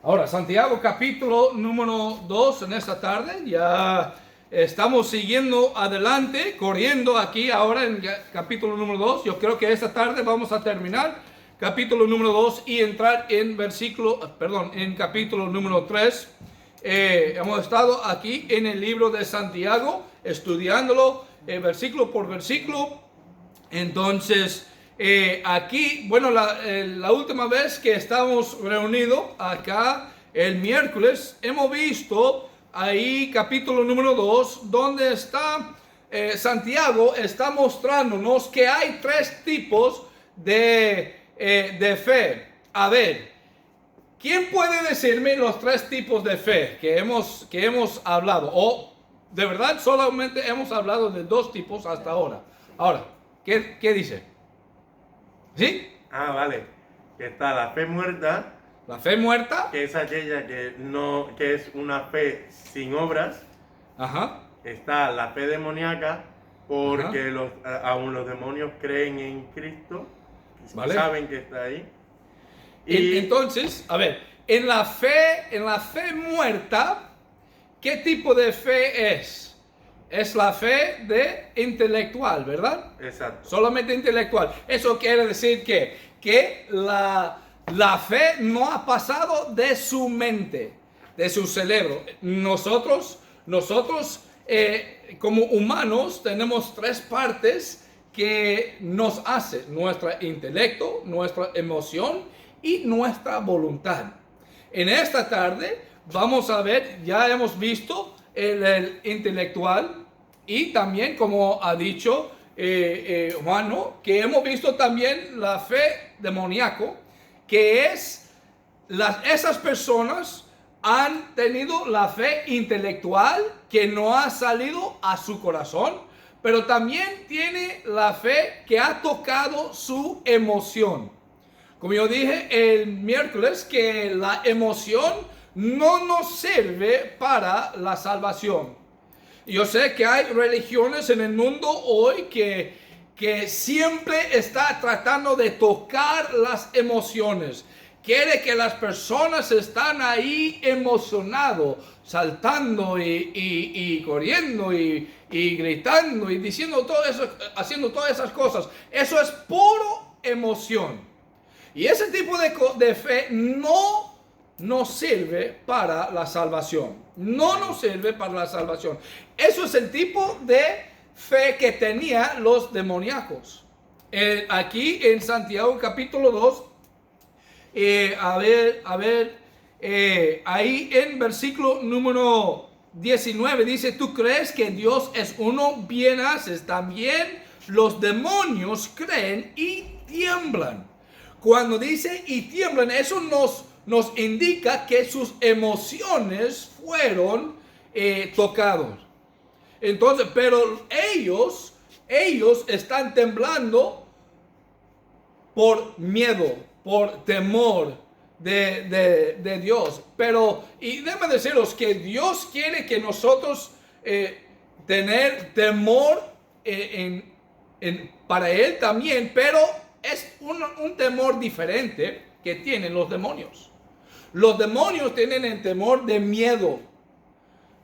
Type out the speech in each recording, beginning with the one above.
Ahora, Santiago capítulo número 2 en esta tarde. Ya estamos siguiendo adelante, corriendo aquí ahora en capítulo número 2. Yo creo que esta tarde vamos a terminar capítulo número 2 y entrar en en capítulo número 3. Hemos estado aquí en el libro de Santiago, estudiándolo versículo por versículo. Entonces, aquí, bueno, la última vez que estábamos reunidos acá, el miércoles, hemos visto ahí capítulo número 2, donde está Santiago, está mostrándonos que hay tres tipos de fe. A ver, ¿quién puede decirme los tres tipos de fe que hemos hablado? O, de verdad, solamente hemos hablado de dos tipos hasta ahora. Ahora, ¿qué dice? ¿Sí? Vale. Que está la fe muerta, La fe muerta. que es aquella que es una fe sin obras. Ajá. Está la fe demoníaca, porque aún los demonios creen en Cristo, Vale. saben que está ahí. Y Entonces, a ver, en la fe muerta, ¿qué tipo de fe es? Es la fe de intelectual, ¿verdad? exacto. Solamente intelectual. Eso quiere decir que la fe no ha pasado de su mente, de su cerebro. Nosotros como humanos tenemos tres partes que nos hacen: nuestro intelecto, nuestra emoción y nuestra voluntad. En esta tarde vamos a ver, ya hemos visto el intelectual, y también, como ha dicho Juan, ¿no?, que hemos visto también la fe demoníaco, que es esas personas han tenido la fe intelectual que no ha salido a su corazón, pero también tiene la fe que ha tocado su emoción. Como yo dije el miércoles, que la emoción no nos sirve para la salvación. Yo sé que hay religiones en el mundo hoy que siempre está tratando de tocar las emociones. Quiere que las personas están ahí emocionados, saltando y corriendo y gritando y diciendo todo eso, haciendo todas esas cosas. Eso es puro emoción. Y ese tipo de fe no nos sirve para la salvación. No nos sirve para la salvación. Eso es el tipo de fe que tenían los demoníacos. Aquí en Santiago capítulo 2, ahí en versículo número 19 dice: ¿tú crees que Dios es uno? Bien haces. También los demonios creen y tiemblan. Cuando dice y tiemblan, eso nos indica que sus emociones fueron tocados. Entonces, pero ellos están temblando por miedo, por temor de Dios. Pero, y déjame deciros que Dios quiere que nosotros tener temor para Él también, pero es un temor diferente que tienen los demonios. Los demonios tienen el temor de miedo,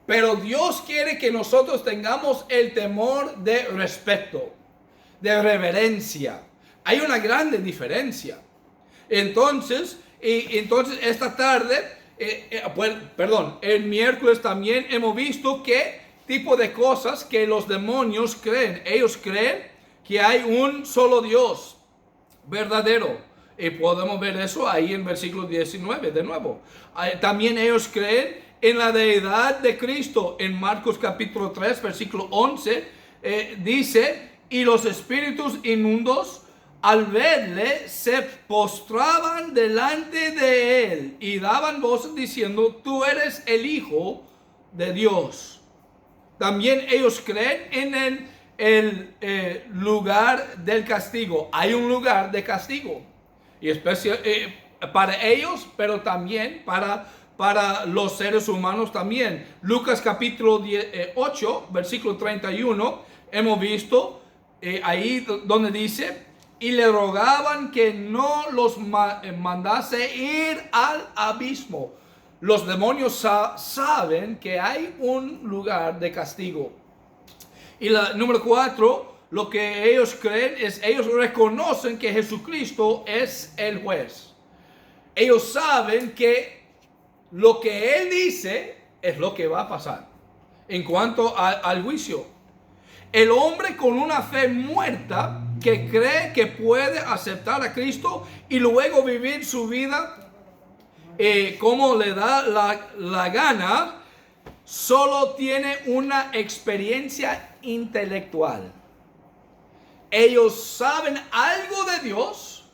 pero Dios quiere que nosotros tengamos el temor de respeto, de reverencia. Hay una grande diferencia. Entonces esta tarde, el miércoles también hemos visto qué tipo de cosas que los demonios creen. Ellos creen que hay un solo Dios verdadero. Y podemos ver eso ahí en versículo 19 de nuevo. También ellos creen en la deidad de Cristo. En Marcos capítulo 3, versículo 11, dice: y los espíritus inmundos, al verle, se postraban delante de él y daban voces diciendo: tú eres el Hijo de Dios. También ellos creen en el lugar del castigo. Hay un lugar de castigo, y especial para ellos, pero también para los seres humanos también. Lucas capítulo 8, versículo 31, hemos visto ahí donde dice: y le rogaban que no los mandase ir al abismo. los demonios saben que hay un lugar de castigo. Y número 4, lo que ellos creen es, ellos reconocen que Jesucristo es el juez. Ellos saben que lo que Él dice es lo que va a pasar en cuanto al juicio. El hombre con una fe muerta que cree que puede aceptar a Cristo y luego vivir su vida como le da la gana, solo tiene una experiencia intelectual. Ellos saben algo de Dios,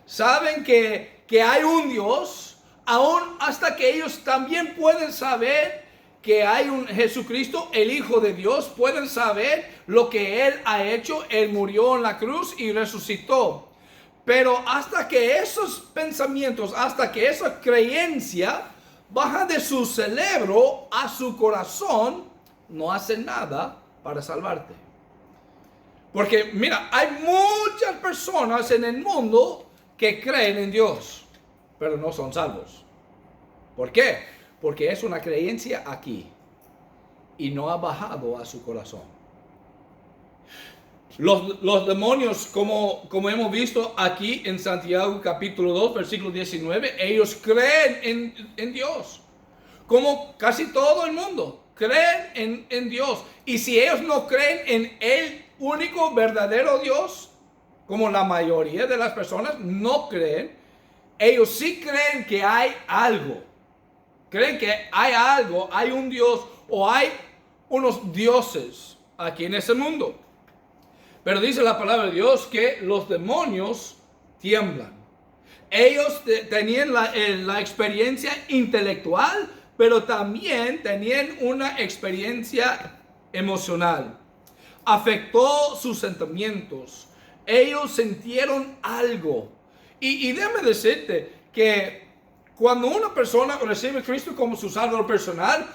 saben que hay un Dios, aún hasta que ellos también pueden saber que hay un Jesucristo, el Hijo de Dios, pueden saber lo que Él ha hecho. Él murió en la cruz y resucitó. Pero hasta que esos pensamientos, hasta que esa creencia baja de su cerebro a su corazón, no hacen nada para salvarte. Porque mira, hay muchas personas en el mundo que creen en Dios, pero no son salvos. ¿Por qué? Porque es una creencia aquí y no ha bajado a su corazón. Los demonios, como hemos visto aquí en Santiago capítulo 2, versículo 19, ellos creen en Dios. Como casi todo el mundo, creen en Dios. Y si ellos no creen en el único verdadero Dios, como la mayoría de las personas no creen, ellos sí creen que hay algo. Creen que hay algo, hay un Dios o hay unos dioses aquí en ese mundo. Pero dice la palabra de Dios que los demonios tiemblan. Ellos tenían la experiencia intelectual, pero también tenían una experiencia emocional. Afectó sus sentimientos. Ellos sintieron algo. Y déjame decirte que cuando una persona recibe a Cristo como su Salvador personal,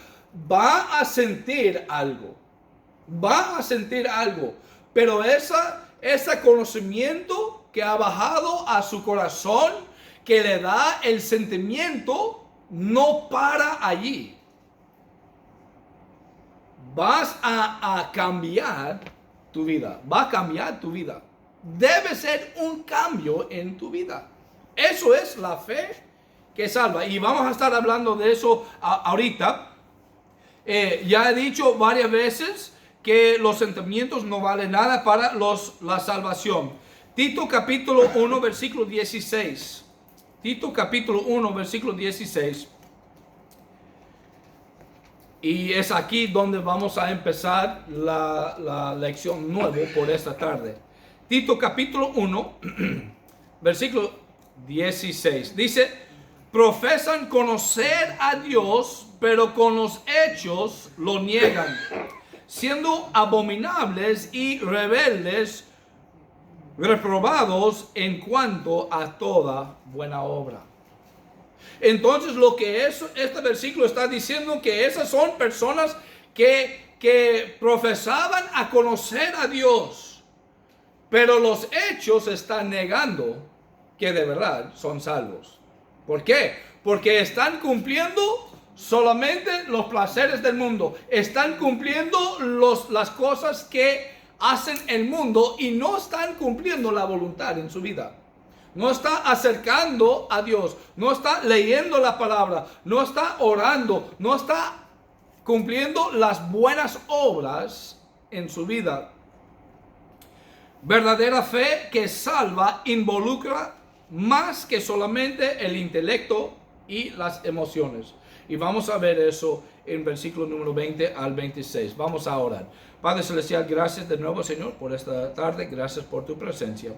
va a sentir algo. Va a sentir algo. Pero ese conocimiento que ha bajado a su corazón, que le da el sentimiento, no para allí. Vas a cambiar tu vida. Va a cambiar tu vida. Debe ser un cambio en tu vida. Eso es la fe que salva. Y vamos a estar hablando de eso ahorita. Ya he dicho varias veces que los sentimientos no valen nada para la salvación. Tito capítulo 1 versículo 16. Tito capítulo 1 versículo 16. Y es aquí donde vamos a empezar la lección nueva por esta tarde. Tito capítulo 1 versículo 16. Dice: profesan conocer a Dios, pero con los hechos lo niegan, siendo abominables y rebeldes, reprobados en cuanto a toda buena obra. Entonces lo que este versículo está diciendo, que esas son personas que profesaban a conocer a Dios, pero los hechos están negando que de verdad son salvos. ¿Por qué? Porque están cumpliendo solamente los placeres del mundo. Están cumpliendo las cosas que hacen el mundo y no están cumpliendo la voluntad en su vida. No está acercando a Dios. No está leyendo la palabra. No está orando. No está cumpliendo las buenas obras en su vida. Verdadera fe que salva involucra más que solamente el intelecto y las emociones. Y vamos a ver eso en versículo número 20 al 26. Vamos a orar. Padre Celestial, gracias de nuevo, Señor, por esta tarde. Gracias por tu presencia.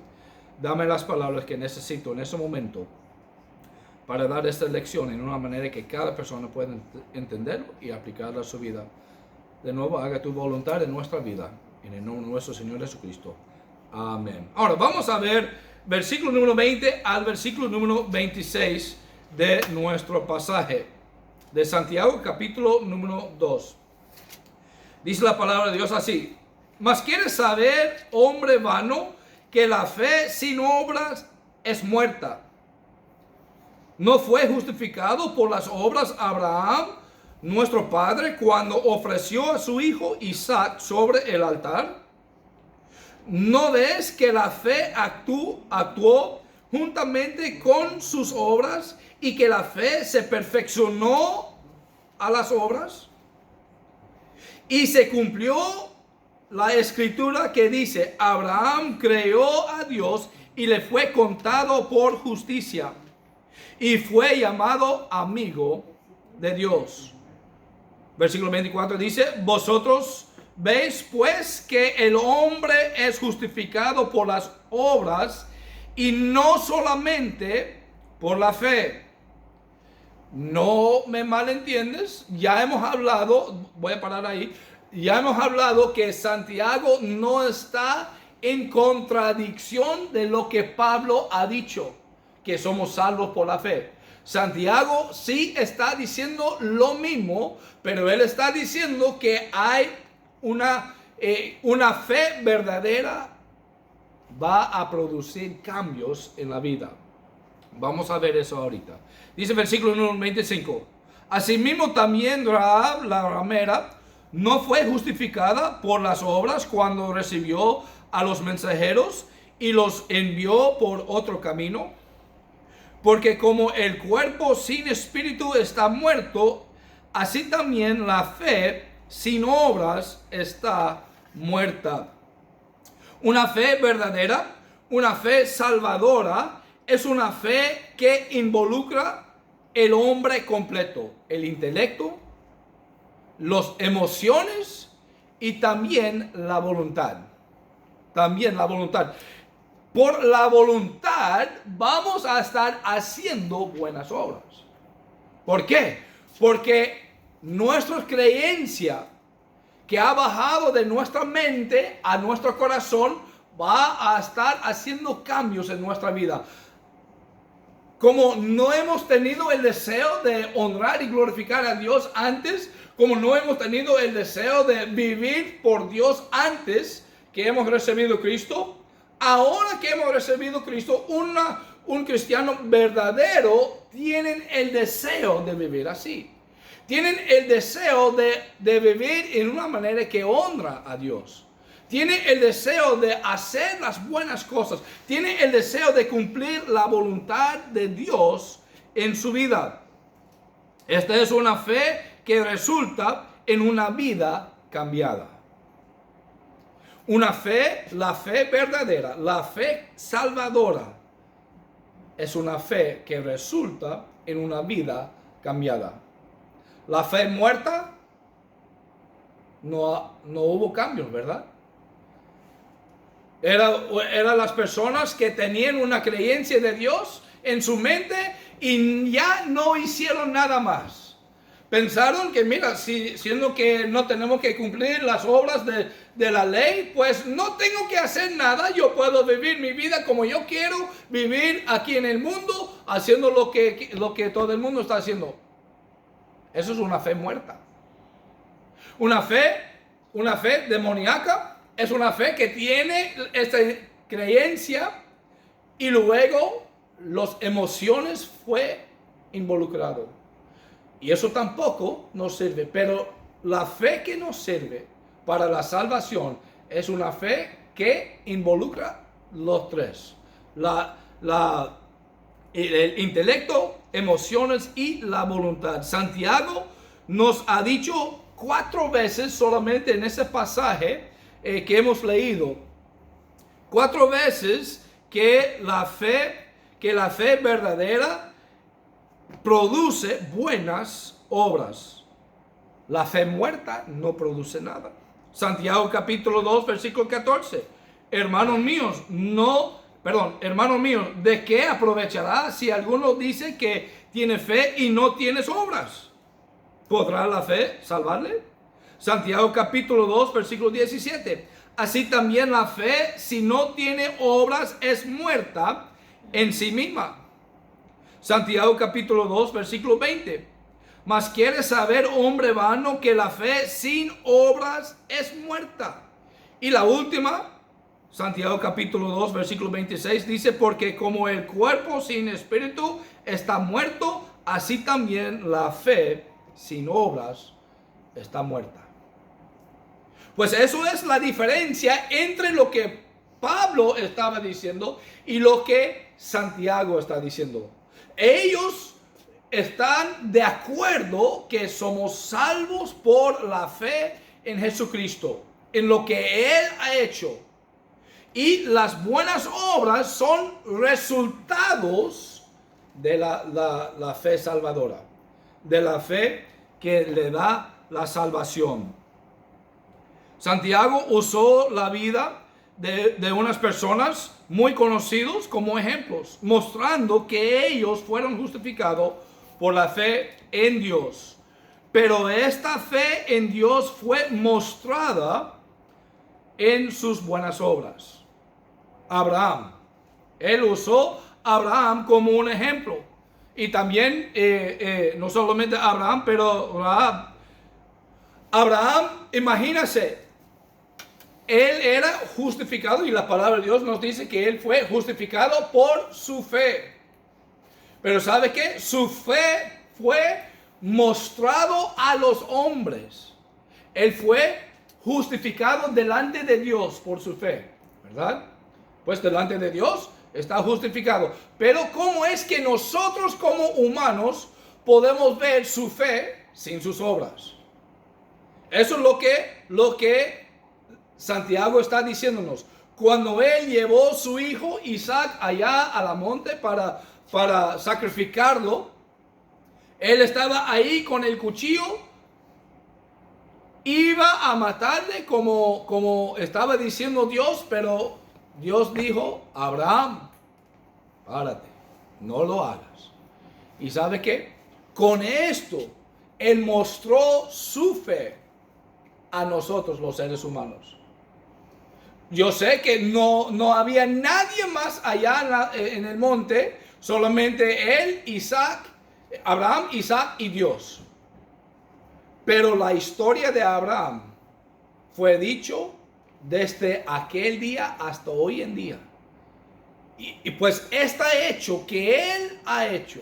Dame las palabras que necesito en ese momento para dar esta lección en una manera que cada persona pueda entenderlo y aplicarla a su vida. De nuevo, haga tu voluntad en nuestra vida. En el nombre de nuestro Señor Jesucristo. Amén. Ahora, vamos a ver versículo número 20 al versículo número 26 de nuestro pasaje de Santiago capítulo número 2. Dice la palabra de Dios así: mas quieres saber, hombre vano, que la fe sin obras es muerta. ¿No fue justificado por las obras Abraham, nuestro padre, cuando ofreció a su hijo Isaac sobre el altar? ¿No ves que la fe actuó juntamente con sus obras y que la fe se perfeccionó a las obras? Y se cumplió la escritura que dice: Abraham creyó a Dios y le fue contado por justicia, y fue llamado amigo de Dios. Versículo 24 dice: vosotros veis pues que el hombre es justificado por las obras y no solamente por la fe. No me malentiendes, ya hemos hablado, voy a parar ahí, ya hemos hablado que Santiago no está en contradicción de lo que Pablo ha dicho, que somos salvos por la fe. Santiago sí está diciendo lo mismo, pero él está diciendo que hay una fe verdadera va a producir cambios en la vida. Vamos a ver eso ahorita. Dice versículo número 25. Asimismo también Rahab, la ramera, no fue justificada por las obras cuando recibió a los mensajeros y los envió por otro camino. Porque como el cuerpo sin espíritu está muerto, así también la fe sin obras está muerta. Una fe verdadera, una fe salvadora, es una fe que involucra el hombre completo, el intelecto, las emociones y también la voluntad. También la voluntad. Por la voluntad vamos a estar haciendo buenas obras. ¿Por qué? Porque nuestra creencia que ha bajado de nuestra mente a nuestro corazón va a estar haciendo cambios en nuestra vida. Como no hemos tenido el deseo de honrar y glorificar a Dios antes, como no hemos tenido el deseo de vivir por Dios antes que hemos recibido Cristo, ahora que hemos recibido Cristo, un cristiano verdadero tiene el deseo de vivir así. Tienen el deseo de vivir en una manera que honra a Dios. Tiene el deseo de hacer las buenas cosas. Tiene el deseo de cumplir la voluntad de Dios en su vida. Esta es una fe que resulta en una vida cambiada. Una fe, la fe verdadera, la fe salvadora, es una fe que resulta en una vida cambiada. La fe muerta, no hubo cambios, ¿verdad? Eran las personas que tenían una creencia de Dios en su mente y ya no hicieron nada más. Pensaron que, mira, siendo que no tenemos que cumplir las obras de la ley, pues no tengo que hacer nada. Yo puedo vivir mi vida como yo quiero, vivir aquí en el mundo, haciendo lo que todo el mundo está haciendo. Eso es una fe muerta. Una fe demoníaca. Es una fe que tiene esta creencia y luego las emociones fue involucrado. Y eso tampoco nos sirve. Pero la fe que nos sirve para la salvación es una fe que involucra los tres. El intelecto, emociones y la voluntad. Santiago nos ha dicho 4 veces solamente en ese pasaje que hemos leído, 4 veces que la fe verdadera produce buenas obras. La fe muerta no produce nada. Santiago capítulo 2 versículo 14. Hermanos míos, ¿de qué aprovechará si alguno dice que tiene fe y no tiene obras? ¿Podrá la fe salvarle? Santiago capítulo 2 versículo 17. Así también la fe, si no tiene obras, es muerta en sí misma. Santiago capítulo 2 versículo 20. Mas quiere saber, hombre vano, que la fe sin obras es muerta. Y la última, Santiago capítulo 2, versículo 26 dice, porque como el cuerpo sin espíritu está muerto, así también la fe sin obras está muerta. Pues eso es la diferencia entre lo que Pablo estaba diciendo y lo que Santiago está diciendo. Ellos están de acuerdo que somos salvos por la fe en Jesucristo, en lo que Él ha hecho. Y las buenas obras son resultados de la fe salvadora, de la fe que le da la salvación. Santiago usó la vida de unas personas muy conocidos como ejemplos, mostrando que ellos fueron justificados por la fe en Dios. Pero esta fe en Dios fue mostrada en sus buenas obras. Abraham, él usó a Abraham como un ejemplo. Y también, no solamente Abraham, pero Rahab. Abraham, imagínense, él era justificado y la palabra de Dios nos dice que él fue justificado por su fe. Pero ¿sabe qué? Su fe fue mostrado a los hombres. Él fue justificado delante de Dios por su fe, ¿verdad? Pues delante de Dios está justificado. Pero ¿cómo es que nosotros como humanos podemos ver su fe sin sus obras? Eso es lo que Santiago está diciéndonos. Cuando él llevó su hijo Isaac allá a la monte para sacrificarlo, él estaba ahí con el cuchillo, iba a matarle como estaba diciendo Dios, pero Dios dijo, Abraham, párate, no lo hagas. ¿Y sabe qué? Con esto, él mostró su fe a nosotros los seres humanos. Yo sé que no había nadie más allá en el monte, solamente él, Isaac, Abraham, Isaac y Dios. Pero la historia de Abraham fue dicho desde aquel día hasta hoy en día. Y pues este hecho que él ha hecho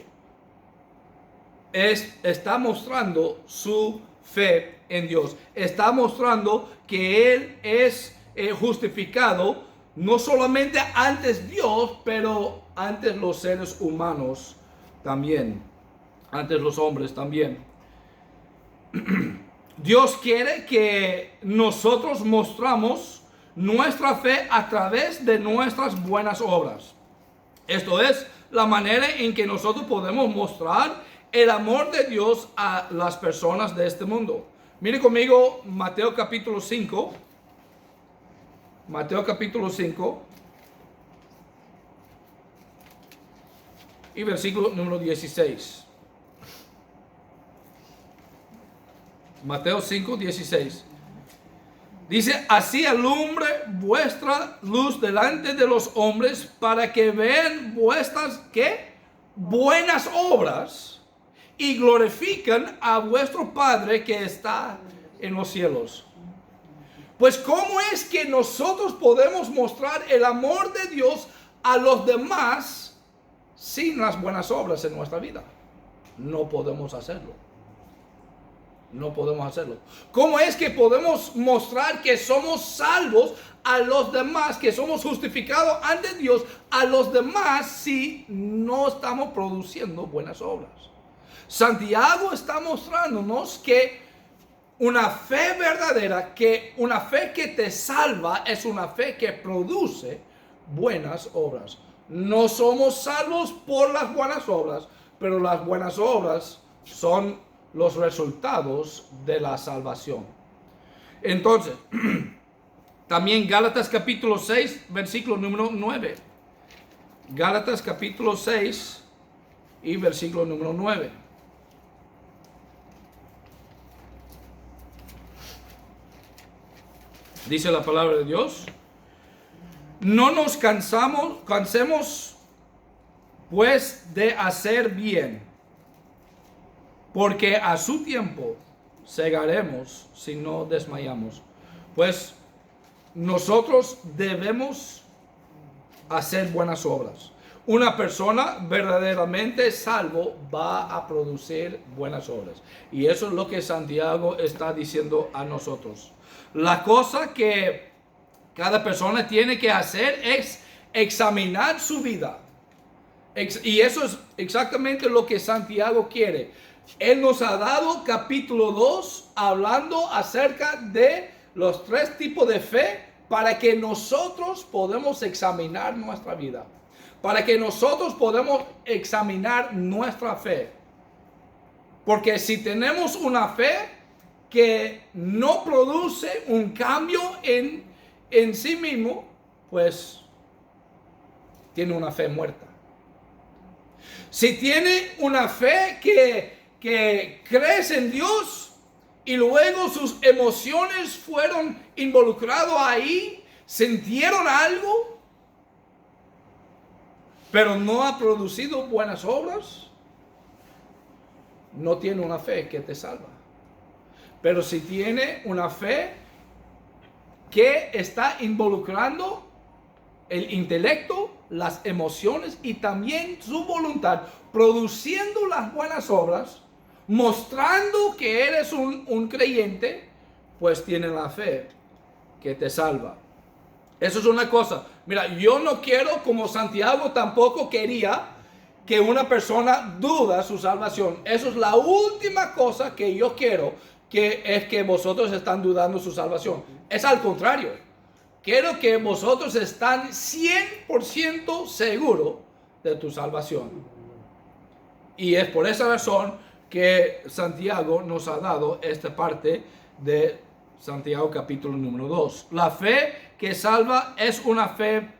está mostrando su fe en Dios. Está mostrando que él es justificado no solamente antes Dios, pero antes los seres humanos también, antes los hombres también. Dios quiere que nosotros mostramos nuestra fe a través de nuestras buenas obras. Esto es la manera en que nosotros podemos mostrar el amor de Dios a las personas de este mundo. Mire conmigo Mateo capítulo 5. Mateo capítulo 5 y versículo número 16. Mateo 5, 16. Dice, así alumbre vuestra luz delante de los hombres para que vean vuestras, ¿qué? Buenas obras y glorifican a vuestro Padre que está en los cielos. Pues ¿cómo es que nosotros podemos mostrar el amor de Dios a los demás sin las buenas obras en nuestra vida? No podemos hacerlo. No podemos hacerlo. ¿Cómo es que podemos mostrar que somos salvos a los demás, que somos justificados ante Dios a los demás si no estamos produciendo buenas obras? Santiago está mostrándonos que una fe verdadera, que una fe que te salva es una fe que produce buenas obras. No somos salvos por las buenas obras, pero las buenas obras son los resultados de la salvación. Entonces, también Gálatas capítulo 6, versículo número 9. Gálatas capítulo 6 y versículo número 9. Dice la palabra de Dios: no nos cansemos pues de hacer bien, porque a su tiempo segaremos si no desmayamos. Pues nosotros debemos hacer buenas obras. Una persona verdaderamente salvo va a producir buenas obras. Y eso es lo que Santiago está diciendo a nosotros. La cosa que cada persona tiene que hacer es examinar su vida. Y eso es exactamente lo que Santiago quiere. Él nos ha dado capítulo 2 hablando acerca de los 3 tipos de fe para que nosotros podamos examinar nuestra vida. Para que nosotros podamos examinar nuestra fe. Porque si tenemos una fe que no produce un cambio en sí mismo, pues tiene una fe muerta. Si tiene una fe que crees en Dios y luego sus emociones fueron involucradas ahí, sintieron algo, pero no ha producido buenas obras, no tiene una fe que te salva. Pero si tiene una fe que está involucrando el intelecto, las emociones y también su voluntad, produciendo las buenas obras, mostrando que eres un creyente, pues tiene la fe que te salva. Eso es una cosa. Mira, yo no quiero, como Santiago tampoco quería, que una persona duda su salvación. Eso es la última cosa que yo quiero, que es que vosotros están dudando su salvación. Es al contrario. Quiero que vosotros están 100% seguros de tu salvación. Y es por esa razón que Santiago nos ha dado esta parte de Santiago capítulo número 2. La fe que salva es una fe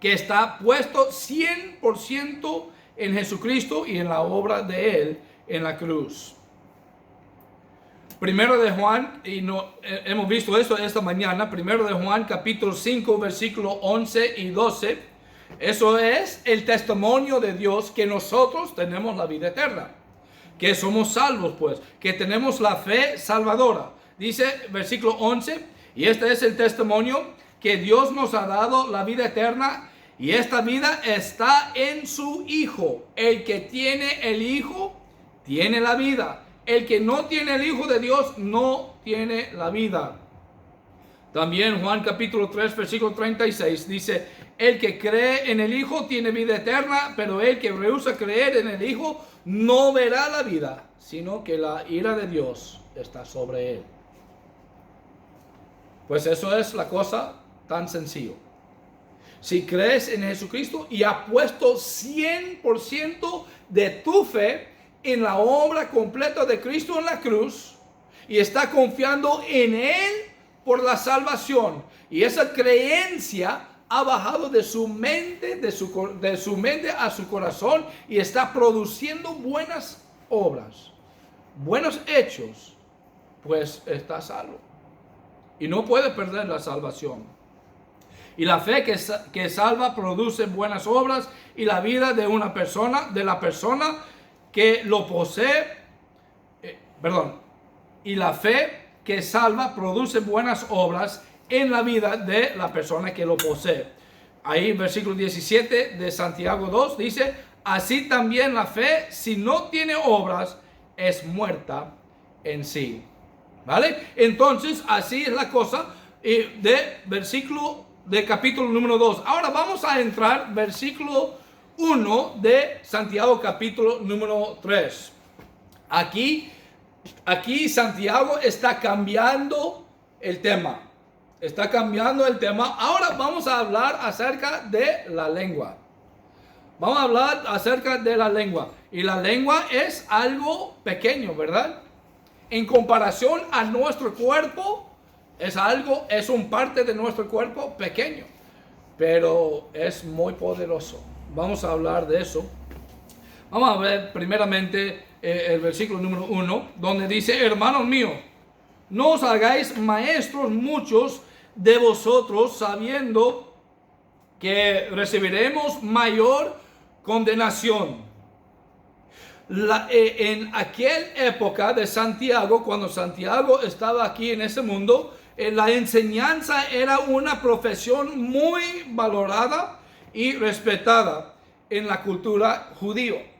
que está puesto 100% en Jesucristo y en la obra de Él en la cruz. Primero de Juan, y hemos visto esto esta mañana, primero de Juan capítulo 5 versículo 11 y 12, eso es el testimonio de Dios que nosotros tenemos la vida eterna, que somos salvos pues, que tenemos la fe salvadora. Dice versículo 11, y este es el testimonio que Dios nos ha dado la vida eterna, y esta vida está en su Hijo. El que tiene el Hijo, tiene la vida. El que no tiene el Hijo de Dios, no tiene la vida. También Juan capítulo 3, versículo 36, dice, el que cree en el Hijo tiene vida eterna, pero el que rehúsa creer en el Hijo no verá la vida, sino que la ira de Dios está sobre él. Pues eso es la cosa tan sencillo. Si crees en Jesucristo y has puesto 100% de tu fe en la obra completa de Cristo en la cruz y está confiando en Él por la salvación, y esa creencia ha bajado de su mente, de su mente a su corazón, y está produciendo buenas obras, buenos hechos, pues está salvo y no puede perder la salvación. Y la fe que salva produce buenas obras, y la vida de una persona, de la persona que lo posee, y la fe que salva produce buenas obras en la vida de la persona que lo posee. Ahí versículo 17 de Santiago 2 dice, así también la fe, si no tiene obras, es muerta en sí. ¿Vale? Entonces, así es la cosa de capítulo número 2. Ahora vamos a entrar versículo 1 de Santiago capítulo número 3. Aquí Santiago está cambiando el tema. Está cambiando el tema. Ahora vamos a hablar acerca de la lengua. Vamos a hablar acerca de la lengua. Y la lengua es algo pequeño, ¿verdad? En comparación a nuestro cuerpo, es un parte de nuestro cuerpo pequeño, pero es muy poderoso. Vamos a hablar de eso. Vamos a ver primeramente el versículo número 1, donde dice, hermanos míos, no os hagáis maestros muchos de vosotros, sabiendo que recibiremos mayor condenación. En aquella época de Santiago, cuando Santiago estaba aquí en ese mundo, la enseñanza era una profesión muy valorada y respetada en la cultura judía.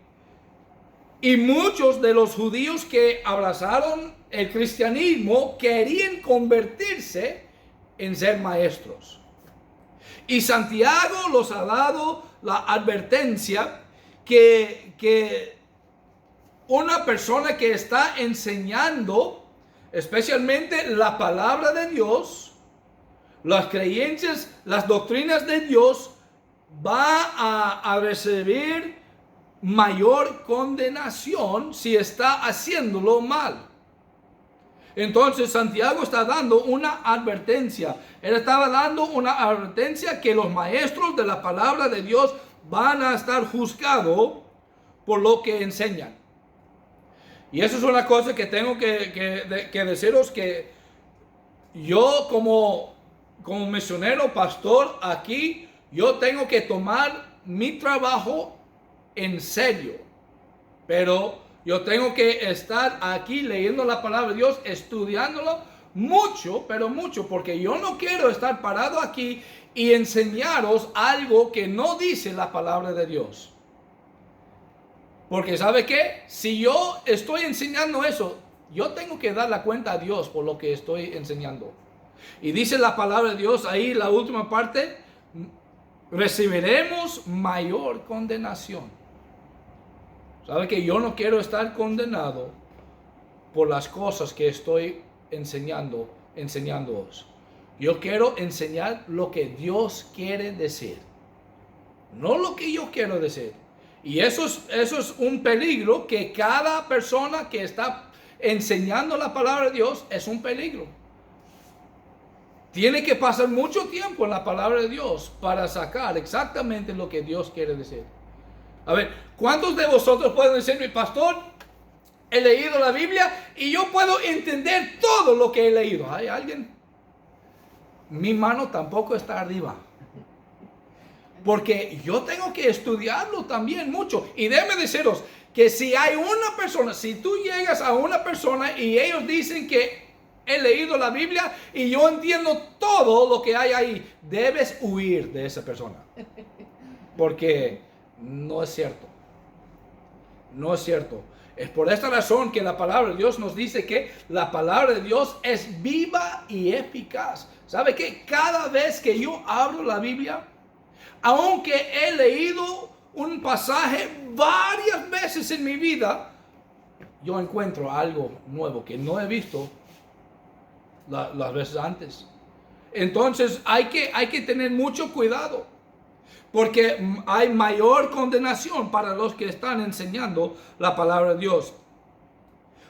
Y muchos de los judíos que abrazaron el cristianismo querían convertirse en ser maestros. Y Santiago los ha dado la advertencia que una persona que está enseñando, especialmente la palabra de Dios, las creencias, las doctrinas de Dios, va a recibir mayor condenación si está haciéndolo mal. Entonces Santiago está dando una advertencia. Él estaba dando una advertencia que los maestros de la palabra de Dios van a estar juzgados por lo que enseñan. Y eso es una cosa que tengo que deciros, que yo como misionero, pastor aquí, yo tengo que tomar mi trabajo en serio. Pero yo tengo que estar aquí leyendo la palabra de Dios, estudiándolo mucho, pero mucho, porque yo no quiero estar parado aquí y enseñaros algo que no dice la palabra de Dios. Porque ¿sabe qué? Si yo estoy enseñando eso, yo tengo que dar la cuenta a Dios por lo que estoy enseñando. Y dice la palabra de Dios ahí, la última parte, recibiremos mayor condenación. ¿Sabe que yo no quiero estar condenado por las cosas que estoy enseñándoos? Yo quiero enseñar lo que Dios quiere decir, no lo que yo quiero decir. Y eso es un peligro, que cada persona que está enseñando la palabra de Dios es un peligro. Tiene que pasar mucho tiempo en la palabra de Dios para sacar exactamente lo que Dios quiere decir. A ver, ¿cuántos de vosotros pueden decirme, pastor, he leído la Biblia y yo puedo entender todo lo que he leído? ¿Hay alguien? Mi mano tampoco está arriba. Porque yo tengo que estudiarlo también mucho. Y déjeme deciros que si hay una persona, si tú llegas a una persona y ellos dicen que he leído la Biblia y yo entiendo todo lo que hay ahí, debes huir de esa persona. Porque no es cierto. No es cierto. Es por esta razón que la palabra de Dios nos dice que la palabra de Dios es viva y eficaz. ¿Sabe qué? Cada vez que yo abro la Biblia, aunque he leído un pasaje varias veces en mi vida, yo encuentro algo nuevo que no he visto las veces antes. Entonces hay que tener mucho cuidado, porque hay mayor condenación para los que están enseñando la palabra de Dios.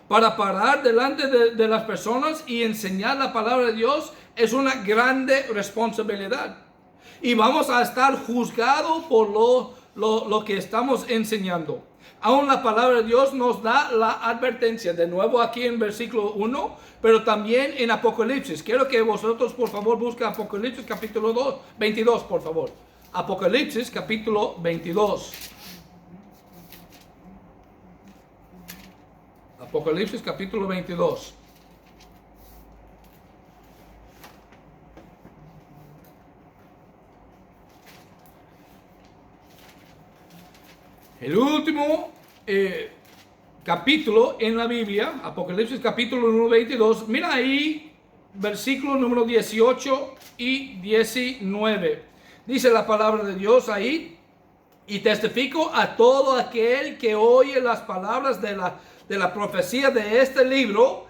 Para parar delante de las personas y enseñar la palabra de Dios es una grande responsabilidad. Y vamos a estar juzgados por lo que estamos enseñando. Aún la palabra de Dios nos da la advertencia, de nuevo aquí en versículo 1, pero también en Apocalipsis. Quiero que vosotros por favor busquen Apocalipsis capítulo 22, por favor. Apocalipsis capítulo 22. Apocalipsis capítulo 22. El último capítulo en la Biblia, Apocalipsis capítulo número 22, mira ahí, versículo número 18 y 19. Dice la palabra de Dios ahí: y testifico a todo aquel que oye las palabras de la profecía de este libro,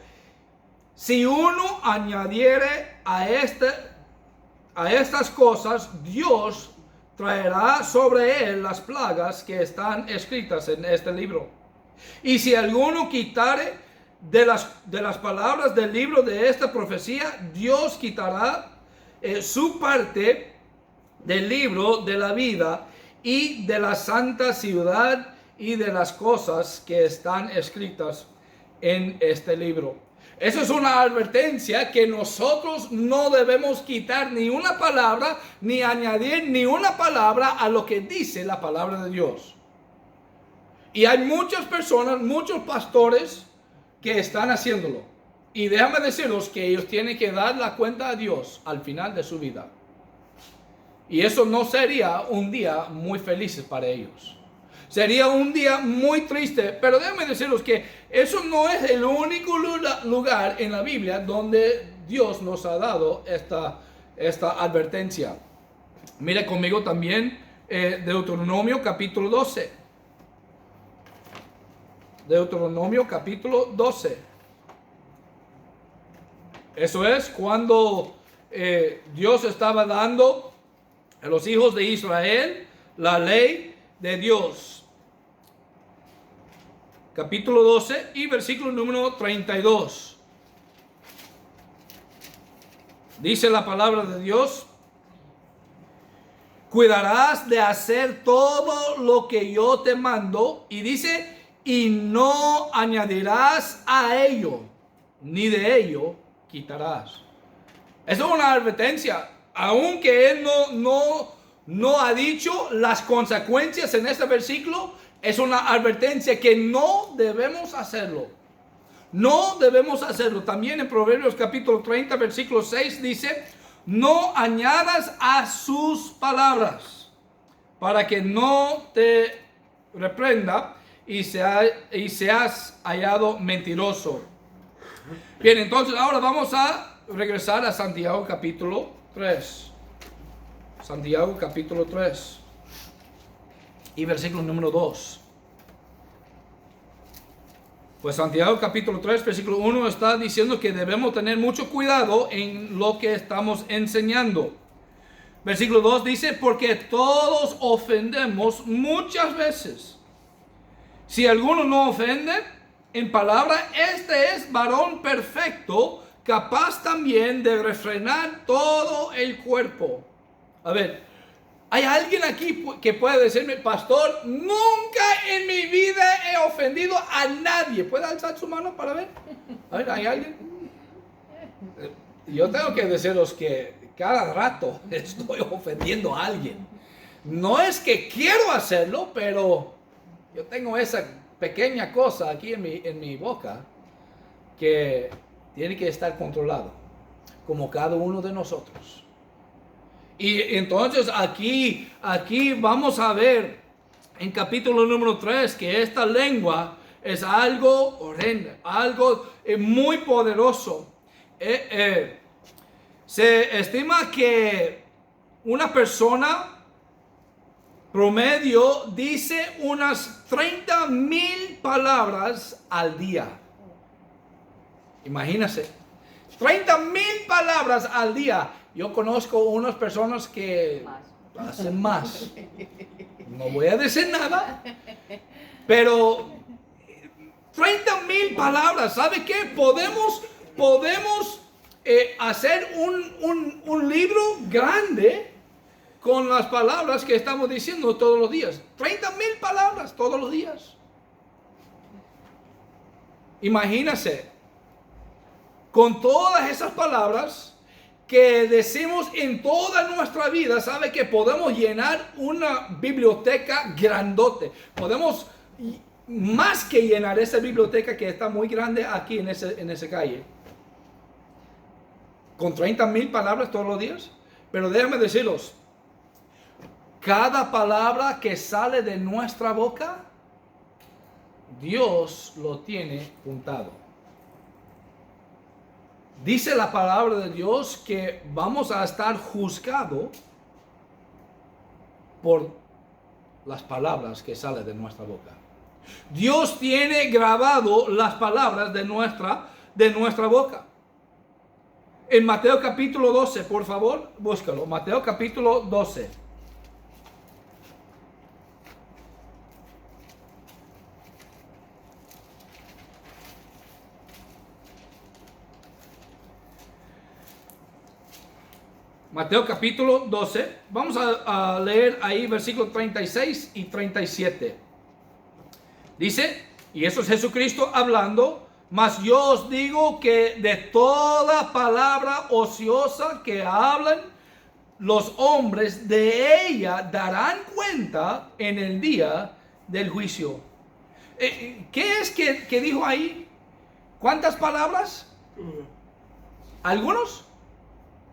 si uno añadiere a estas cosas, Dios traerá sobre él las plagas que están escritas en este libro. Y si alguno quitare de las palabras del libro de esta profecía, Dios quitará su parte del libro de la vida y de la santa ciudad y de las cosas que están escritas en este libro. Eso es una advertencia que nosotros no debemos quitar ni una palabra, ni añadir ni una palabra a lo que dice la palabra de Dios. Y hay muchas personas, muchos pastores que están haciéndolo. Y déjame decirles que ellos tienen que dar la cuenta a Dios al final de su vida. Y eso no sería un día muy feliz para ellos. Sería un día muy triste. Pero déjame decirles que eso no es el único lugar en la Biblia donde Dios nos ha dado esta advertencia. Mire conmigo también Deuteronomio capítulo 12. Deuteronomio capítulo 12. Eso es cuando Dios estaba dando a los hijos de Israel la ley de Dios. Capítulo 12 y versículo número 32. Dice la palabra de Dios: cuidarás de hacer todo lo que yo te mando, y dice, y no añadirás a ello, ni de ello quitarás. Eso es una advertencia, aunque él no ha dicho las consecuencias en este versículo. Es una advertencia que no debemos hacerlo. No debemos hacerlo. También en Proverbios capítulo 30, versículo 6 dice: no añadas a sus palabras, para que no te reprenda y seas hallado mentiroso. Bien, entonces ahora vamos a regresar a Santiago capítulo 3. Santiago capítulo 3 y versículo número 2. Pues Santiago capítulo 3 versículo 1 está diciendo que debemos tener mucho cuidado en lo que estamos enseñando. Versículo 2 dice: porque todos ofendemos muchas veces. Si alguno no ofende en palabra, este es varón perfecto, capaz también de refrenar todo el cuerpo. A ver, ¿hay alguien aquí que puede decirme: pastor, nunca en mi vida he ofendido a nadie? ¿Puede alzar su mano para ver? A ver, ¿hay alguien? Yo tengo que deciros que cada rato estoy ofendiendo a alguien. No es que quiero hacerlo, pero yo tengo esa pequeña cosa aquí en mi boca que tiene que estar controlado, como cada uno de nosotros. Y entonces aquí vamos a ver en capítulo número 3 que esta lengua es algo horrendo, algo muy poderoso. Se estima que una persona promedio dice unas 30,000 palabras al día. Imagínense, 30,000 palabras al día. Yo conozco unas personas que hacen más. No voy a decir nada, pero 30,000 palabras. ¿Sabe qué? Podemos hacer un libro grande con las palabras que estamos diciendo todos los días. 30,000 palabras todos los días. Imagínese, con todas esas palabras que decimos en toda nuestra vida, sabe que podemos llenar una biblioteca grandote. Podemos más que llenar esa biblioteca que está muy grande aquí en esa calle. Con 30,000 palabras todos los días. Pero déjenme decirlos, cada palabra que sale de nuestra boca, Dios lo tiene puntado. Dice la palabra de Dios que vamos a estar juzgados por las palabras que salen de nuestra boca. Dios tiene grabado las palabras de nuestra boca. En Mateo capítulo 12, por favor, búscalo. Mateo capítulo 12. Mateo capítulo 12, vamos a leer ahí versículos 36 y 37. Dice, y eso es Jesucristo hablando: mas yo os digo que de toda palabra ociosa que hablan los hombres, de ella darán cuenta en el día del juicio. ¿Qué es que dijo ahí? ¿Cuántas palabras? ¿Algunos?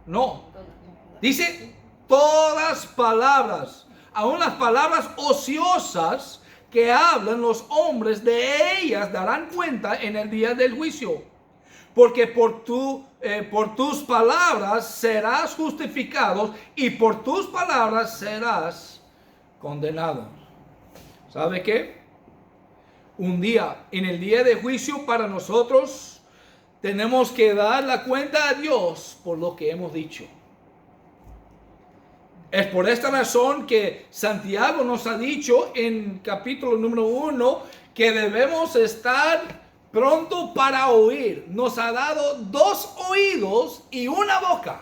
No. Dice todas palabras, aun las palabras ociosas que hablan los hombres, de ellas darán cuenta en el día del juicio. Porque por tus palabras serás justificado y por tus palabras serás condenado. ¿Sabe qué? Un día, en el día de juicio para nosotros, tenemos que dar la cuenta a Dios por lo que hemos dicho. Es por esta razón que Santiago nos ha dicho en capítulo número 1 que debemos estar pronto para oír. Nos ha dado 2 oídos y una boca.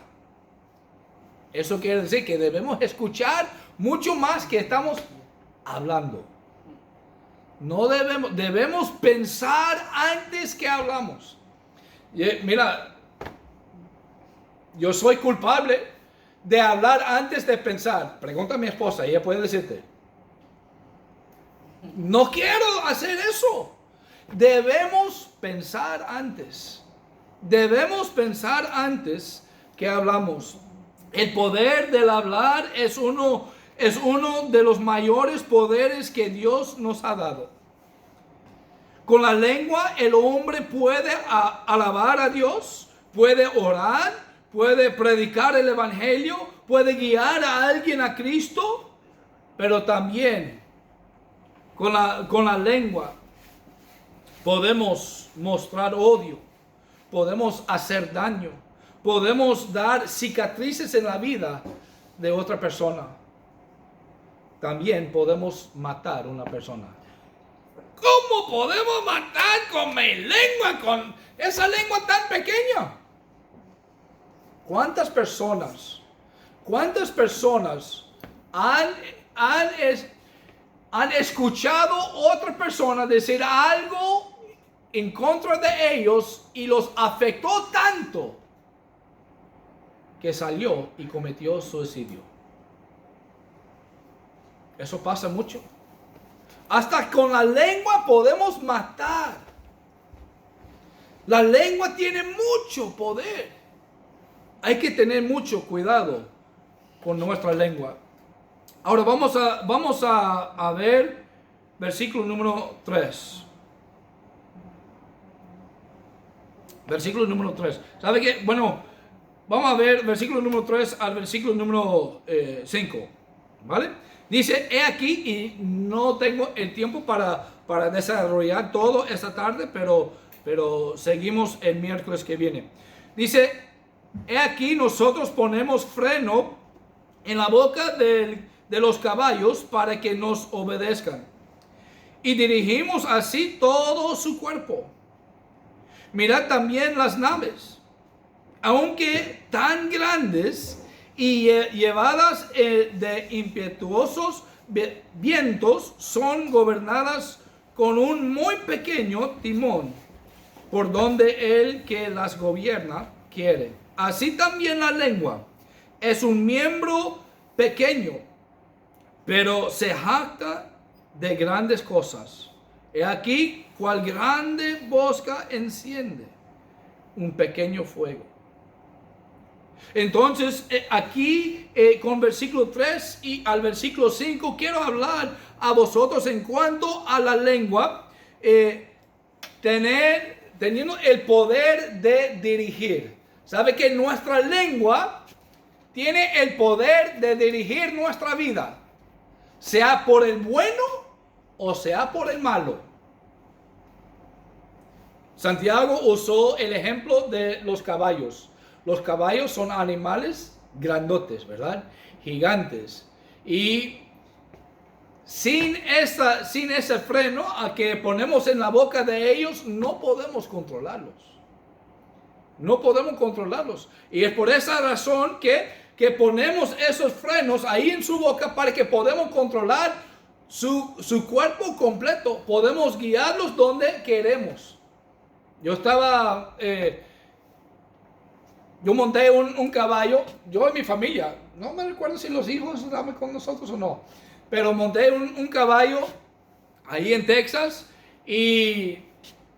Eso quiere decir que debemos escuchar mucho más que estamos hablando. No debemos pensar antes que hablamos. Mira, yo soy culpable de hablar antes de pensar. Pregunta a mi esposa, ella puede decirte. No quiero hacer eso. Debemos pensar antes. Debemos pensar antes que hablamos. El poder del hablar es uno de los mayores poderes que Dios nos ha dado. Con la lengua el hombre puede alabar a Dios, puede orar, puede predicar el evangelio, puede guiar a alguien a Cristo, pero también con la lengua podemos mostrar odio, podemos hacer daño, podemos dar cicatrices en la vida de otra persona. También podemos matar a una persona. ¿Cómo podemos matar con mi lengua, con esa lengua tan pequeña? ¿Cuántas personas han escuchado a otra persona decir algo en contra de ellos y los afectó tanto que salió y cometió suicidio? Eso pasa mucho. Hasta con la lengua podemos matar. La lengua tiene mucho poder. Hay que tener mucho cuidado con nuestra lengua. Ahora vamos a ver versículo número 3. Versículo número 3. ¿Sabe qué? Bueno, vamos a ver versículo número 3 al versículo número 5. ¿Vale? Dice, he aquí, y no tengo el tiempo para desarrollar todo esta tarde, pero seguimos el miércoles que viene. Dice, he aquí nosotros ponemos freno en la boca de los caballos para que nos obedezcan. Y dirigimos así todo su cuerpo. Mirad también las naves, aunque tan grandes y llevadas de impetuosos vientos, son gobernadas con un muy pequeño timón, por donde el que las gobierna quiere. Así también la lengua es un miembro pequeño, pero se jacta de grandes cosas. He aquí cuál grande bosca enciende un pequeño fuego. Entonces, aquí con versículo 3 y al versículo 5, quiero hablar a vosotros en cuanto a la lengua, teniendo el poder de dirigir. ¿Sabe que nuestra lengua tiene el poder de dirigir nuestra vida? Sea por el bueno o sea por el malo. Santiago usó el ejemplo de los caballos. Los caballos son animales grandotes, ¿verdad? Gigantes. Y sin ese freno a que ponemos en la boca de ellos, no podemos controlarlos. No podemos controlarlos. Y es por esa razón que ponemos esos frenos ahí en su boca para que podamos controlar su cuerpo completo. Podemos guiarlos donde queremos. Yo monté un caballo, yo y mi familia, no me recuerdo si los hijos estaban con nosotros o no, pero monté un caballo ahí en Texas y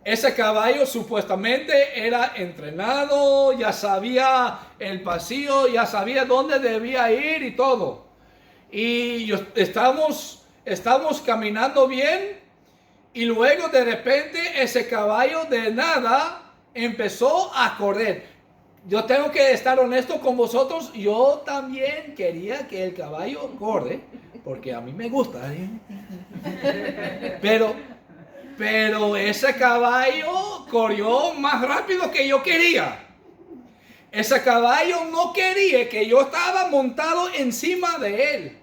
Ese caballo supuestamente era entrenado, ya sabía el pasillo, ya sabía dónde debía ir y todo. Y estamos caminando bien y luego de repente ese caballo de nada empezó a correr. Yo tengo que estar honesto con vosotros, yo también quería que el caballo corre, porque a mí me gusta. Pero ese caballo corrió más rápido que yo quería. Ese caballo no quería que yo estaba montado encima de él.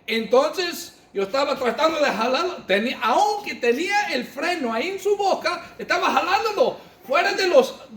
Entonces yo estaba tratando de jalarlo, aunque tenía el freno ahí en su boca, estaba jalándolo fuera de los